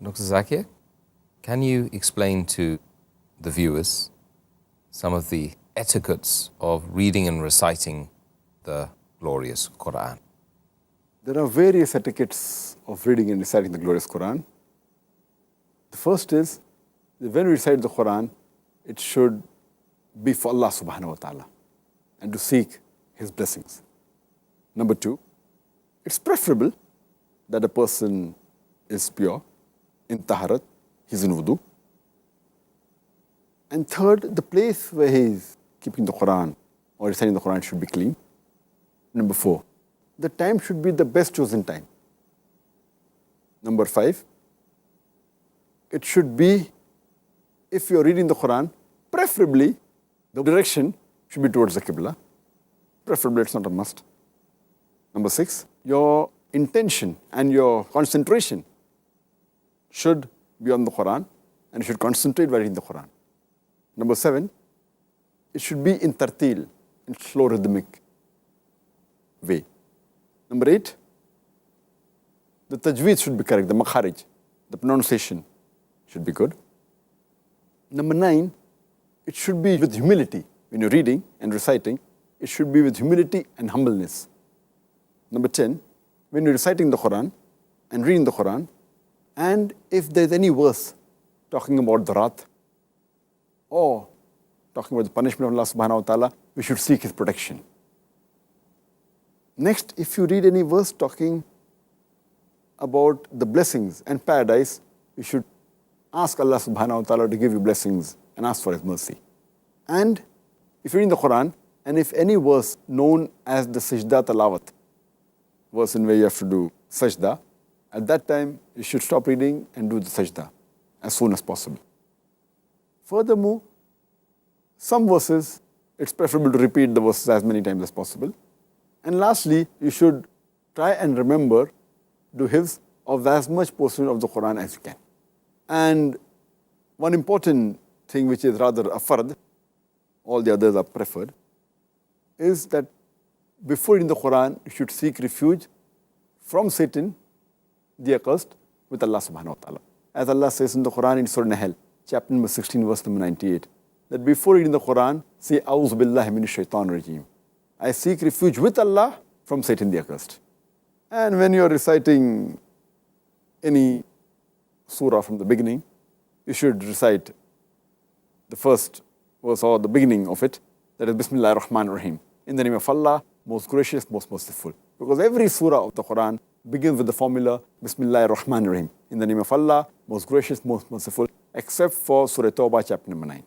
Dr. Zakir, can you explain to the viewers some of the etiquettes of reading and reciting the glorious Quran? There are various etiquettes of reading and reciting the glorious Quran. The first is that when we recite the Quran, it should be for Allah subhanahu wa ta'ala and to seek His blessings. Number two, it's preferable that a person is pure, in taharat, he's in wudu. And third, the place where he is keeping the Quran or reciting the Quran should be clean. Number four, the time should be the best chosen time. Number five, it should be, if you're reading the Quran, preferably the direction should be towards the Qibla. Preferably, it's not a must. Number six, your intention and your concentration should be on the Quran and you should concentrate while reading the Quran. Number seven, it should be in tartil, in slow rhythmic way. Number eight, the tajweed should be correct, the makharij, the pronunciation should be good. Number nine, it should be with humility. When you're reading and reciting, it should be with humility and humbleness. Number 10, when you're reciting the Quran and reading the Quran, and if there's any verse talking about the wrath or talking about the punishment of Allah subhanahu wa ta'ala, we should seek His protection. Next, if you read any verse talking about the blessings and paradise, you should ask Allah subhanahu wa ta'ala to give you blessings and ask for His mercy. And if you're reading the Quran, and if any verse known as the sajda talawat, verse in where you have to do sajda, at that time you should stop reading and do the sajda as soon as possible. Furthermore, some verses, it's preferable to repeat the verses as many times as possible. And lastly, you should try and remember do hifz of as much portion of the Quran as you can. And one important thing which is rather a fard, all the others are preferred, is that before reading the Quran, you should seek refuge from Satan, the accursed, with Allah subhanahu wa ta'ala. As Allah says in the Quran in Surah Nahl, chapter number 16, verse number 98, that before reading the Quran, say, A'udhu billahi minash shaitanir rajeem. I seek refuge with Allah from Satan the accursed. And when you're reciting any surah from the beginning, you should recite the first verse or the beginning of it, that is Bismillahir Rahmanir Rahim. In the name of Allah, most gracious, most merciful. Because every surah of the Quran begins with the formula Bismillahir Rahmanir Rahim. In the name of Allah, most gracious, most merciful, except for Surah Tawbah, chapter number 9.